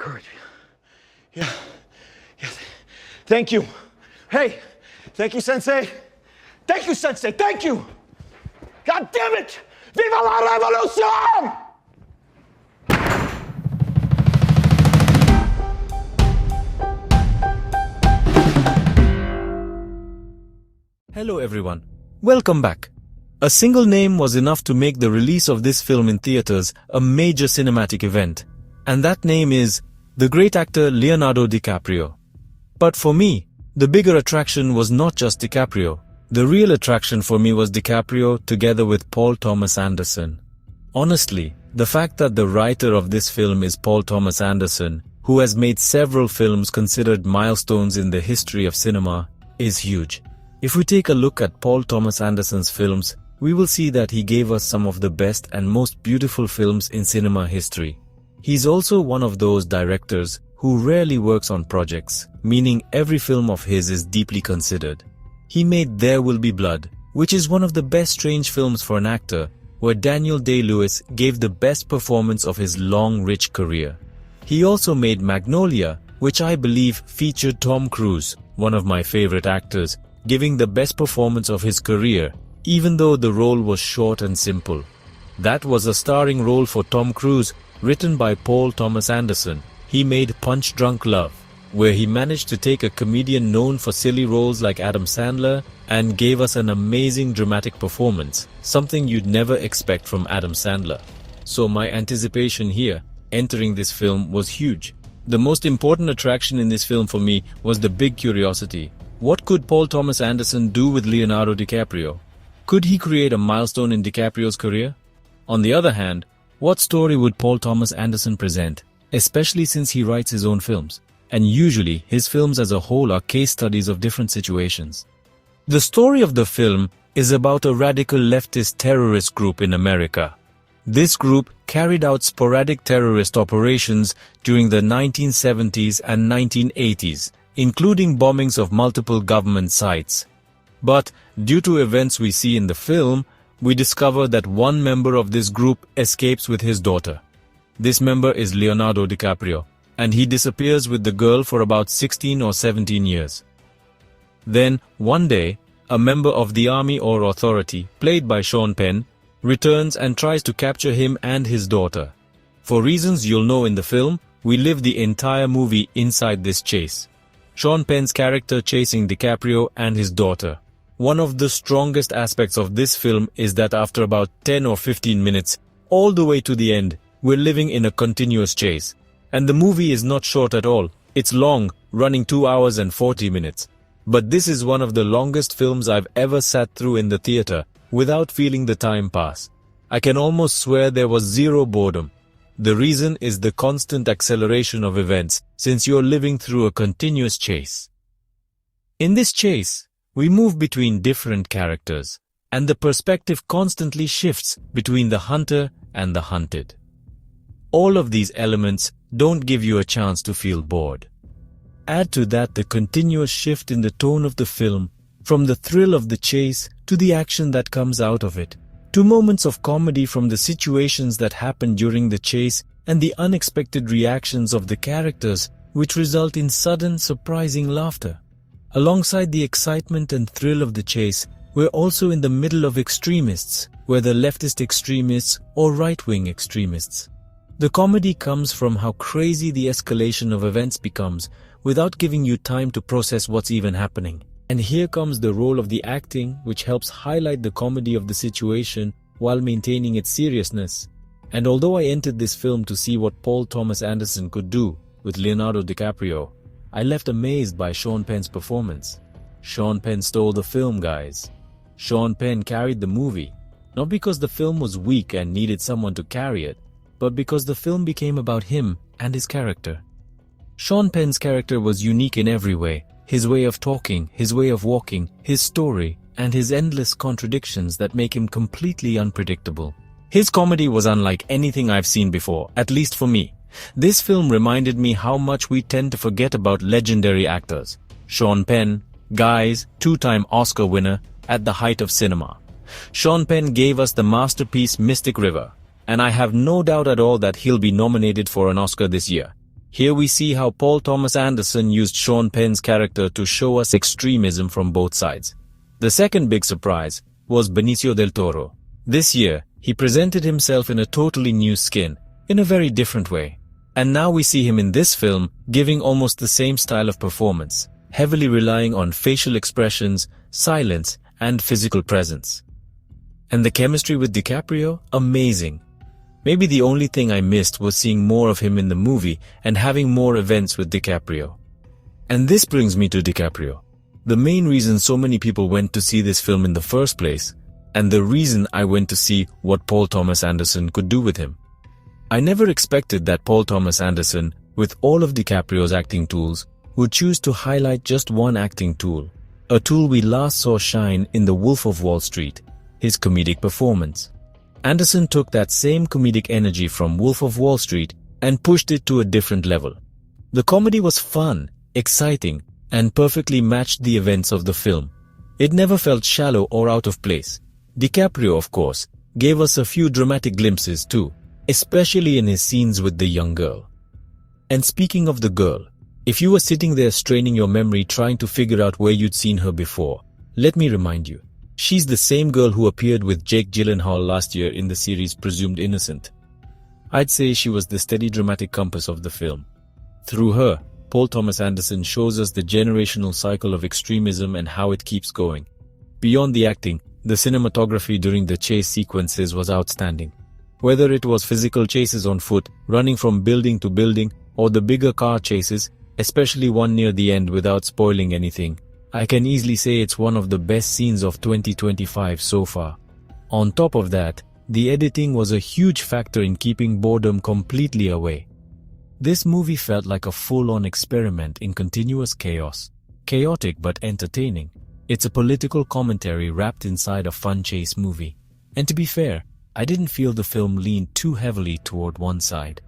encouraging. Yeah. Yes. Thank you. Hey, thank you, Sensei. Thank you, Sensei. Thank you. God damn it! Viva la revolution! Hello everyone. Welcome back. A single name was enough to make the release of this film in theaters a major cinematic event. And that name is the great actor Leonardo DiCaprio. But for me, the bigger attraction was not just DiCaprio. The real attraction for me was DiCaprio together with Paul Thomas Anderson. Honestly, the fact that the writer of this film is Paul Thomas Anderson, who has made several films considered milestones in the history of cinema, is huge. If we take a look at Paul Thomas Anderson's films, we will see that he gave us some of the best and most beautiful films in cinema history. He's also one of those directors who rarely works on projects, meaning every film of his is deeply considered. He made There Will Be Blood, which is one of the best strange films for an actor, where Daniel Day-Lewis gave the best performance of his long, rich career. He also made Magnolia, which I believe featured Tom Cruise, one of my favorite actors, giving the best performance of his career, even though the role was short and simple. That was a starring role for Tom Cruise, written by Paul Thomas Anderson. He made Punch Drunk Love, where he managed to take a comedian known for silly roles like Adam Sandler and gave us an amazing dramatic performance, something you'd never expect from Adam Sandler. So my anticipation here, entering this film, was huge. The most important attraction in this film for me was the big curiosity. What could Paul Thomas Anderson do with Leonardo DiCaprio? Could he create a milestone in DiCaprio's career? On the other hand, what story would Paul Thomas Anderson present, especially since he writes his own films? And usually, his films as a whole are case studies of different situations. The story of the film is about a radical leftist terrorist group in America. This group carried out sporadic terrorist operations during the 1970s and 1980s, including bombings of multiple government sites. But due to events we see in the film, we discover that one member of this group escapes with his daughter. This member is Leonardo DiCaprio, and he disappears with the girl for about 16 or 17 years. Then, one day, a member of the army or authority, played by Sean Penn, returns and tries to capture him and his daughter. For reasons you'll know in the film, we live the entire movie inside this chase. Sean Penn's character chasing DiCaprio and his daughter. One of the strongest aspects of this film is that after about 10 or 15 minutes, all the way to the end, we're living in a continuous chase. And the movie is not short at all. It's long, running 2 hours and 40 minutes. But this is one of the longest films I've ever sat through in the theater without feeling the time pass. I can almost swear there was zero boredom. The reason is the constant acceleration of events, since you're living through a continuous chase. In this chase, we move between different characters, and the perspective constantly shifts between the hunter and the hunted. All of these elements don't give you a chance to feel bored. Add to that the continuous shift in the tone of the film, from the thrill of the chase to the action that comes out of it, to moments of comedy from the situations that happen during the chase and the unexpected reactions of the characters, which result in sudden, surprising laughter. Alongside the excitement and thrill of the chase, we're also in the middle of extremists, whether leftist extremists or right-wing extremists. The comedy comes from how crazy the escalation of events becomes without giving you time to process what's even happening. And here comes the role of the acting, which helps highlight the comedy of the situation while maintaining its seriousness. And although I entered this film to see what Paul Thomas Anderson could do with Leonardo DiCaprio, I left amazed by Sean Penn's performance. Sean Penn stole the film, guys. Sean Penn carried the movie, not because the film was weak and needed someone to carry it, but because the film became about him and his character. Sean Penn's character was unique in every way. His way of talking, his way of walking, his story, and his endless contradictions that make him completely unpredictable. His comedy was unlike anything I've seen before, at least for me. This film reminded me how much we tend to forget about legendary actors. Sean Penn, guys, two-time Oscar winner at the height of cinema. Sean Penn gave us the masterpiece Mystic River, and I have no doubt at all that he'll be nominated for an Oscar this year. Here we see how Paul Thomas Anderson used Sean Penn's character to show us extremism from both sides. The second big surprise was Benicio Del Toro. This year, he presented himself in a totally new skin, in a very different way. And now we see him in this film giving almost the same style of performance, heavily relying on facial expressions, silence, and physical presence. And the chemistry with DiCaprio? Amazing. Maybe the only thing I missed was seeing more of him in the movie and having more events with DiCaprio. And this brings me to DiCaprio. The main reason so many people went to see this film in the first place, and the reason I went to see what Paul Thomas Anderson could do with him. I never expected that Paul Thomas Anderson, with all of DiCaprio's acting tools, would choose to highlight just one acting tool, a tool we last saw shine in The Wolf of Wall Street, his comedic performance. Anderson took that same comedic energy from Wolf of Wall Street and pushed it to a different level. The comedy was fun, exciting, and perfectly matched the events of the film. It never felt shallow or out of place. DiCaprio, of course, gave us a few dramatic glimpses too, especially in his scenes with the young girl. And speaking of the girl, if you were sitting there straining your memory trying to figure out where you'd seen her before, let me remind you, she's the same girl who appeared with Jake Gyllenhaal last year in the series Presumed Innocent. I'd say she was the steady dramatic compass of the film. Through her, Paul Thomas Anderson shows us the generational cycle of extremism and how it keeps going. Beyond the acting, the cinematography during the chase sequences was outstanding. Whether it was physical chases on foot, running from building to building, or the bigger car chases, especially one near the end without spoiling anything, I can easily say it's one of the best scenes of 2025 so far. On top of that, the editing was a huge factor in keeping boredom completely away. This movie felt like a full-on experiment in continuous chaos. Chaotic but entertaining. It's a political commentary wrapped inside a fun chase movie. And to be fair, I didn't feel the film leaned too heavily toward one side.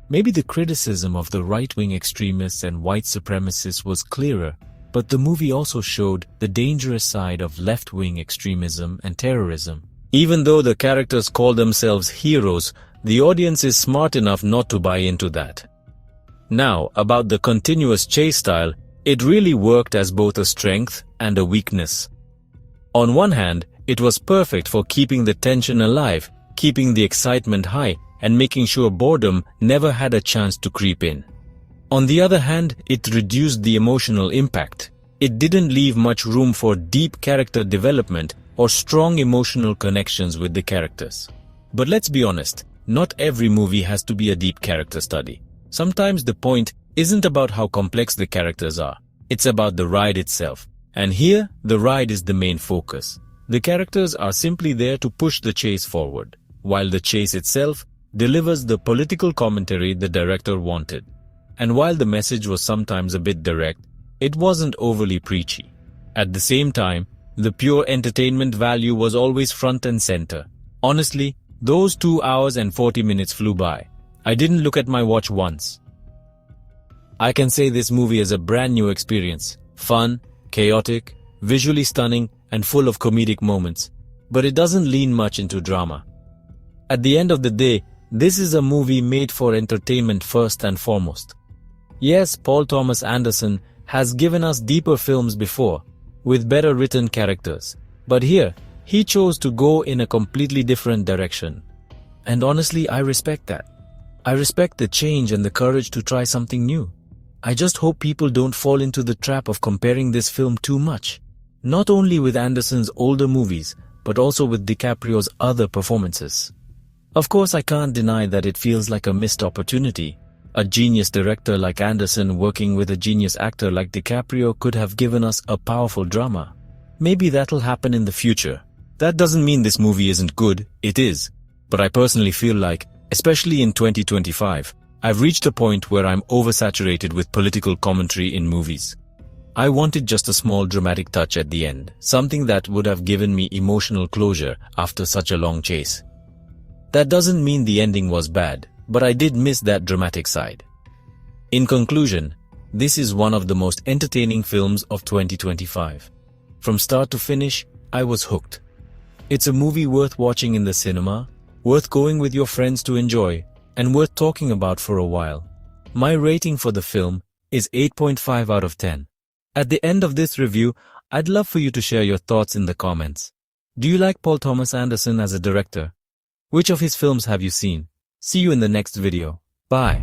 Maybe the criticism of the right-wing extremists and white supremacists was clearer, but the movie also showed the dangerous side of left-wing extremism and terrorism. Even though the characters call themselves heroes, the audience is smart enough not to buy into that. Now, about the continuous chase style, it really worked as both a strength and a weakness. On one hand, it was perfect for keeping the tension alive, keeping the excitement high, and making sure boredom never had a chance to creep in. On the other hand, it reduced the emotional impact. It didn't leave much room for deep character development or strong emotional connections with the characters. But let's be honest, not every movie has to be a deep character study. Sometimes the point isn't about how complex the characters are, it's about the ride itself. And here, the ride is the main focus. The characters are simply there to push the chase forward, while the chase itself delivers the political commentary the director wanted. And while the message was sometimes a bit direct, it wasn't overly preachy. At the same time, the pure entertainment value was always front and center. Honestly, those 2 hours and 40 minutes flew by. I didn't look at my watch once. I can say this movie is a brand new experience. Fun, chaotic, visually stunning, and full of comedic moments. But it doesn't lean much into drama. At the end of the day, this is a movie made for entertainment first and foremost. Yes, Paul Thomas Anderson has given us deeper films before, with better written characters. But here, he chose to go in a completely different direction. And honestly, I respect that. I respect the change and the courage to try something new. I just hope people don't fall into the trap of comparing this film too much. Not only with Anderson's older movies, but also with DiCaprio's other performances. Of course, I can't deny that it feels like a missed opportunity. A genius director like Anderson working with a genius actor like DiCaprio could have given us a powerful drama. Maybe that'll happen in the future. That doesn't mean this movie isn't good, it is. But I personally feel like, especially in 2025, I've reached a point where I'm oversaturated with political commentary in movies. I wanted just a small dramatic touch at the end, something that would have given me emotional closure after such a long chase. That doesn't mean the ending was bad, but I did miss that dramatic side. In conclusion, this is one of the most entertaining films of 2025. From start to finish, I was hooked. It's a movie worth watching in the cinema, worth going with your friends to enjoy, and worth talking about for a while. My rating for the film is 8.5 out of 10. At the end of this review, I'd love for you to share your thoughts in the comments. Do you like Paul Thomas Anderson as a director? Which of his films have you seen? See you in the next video. Bye.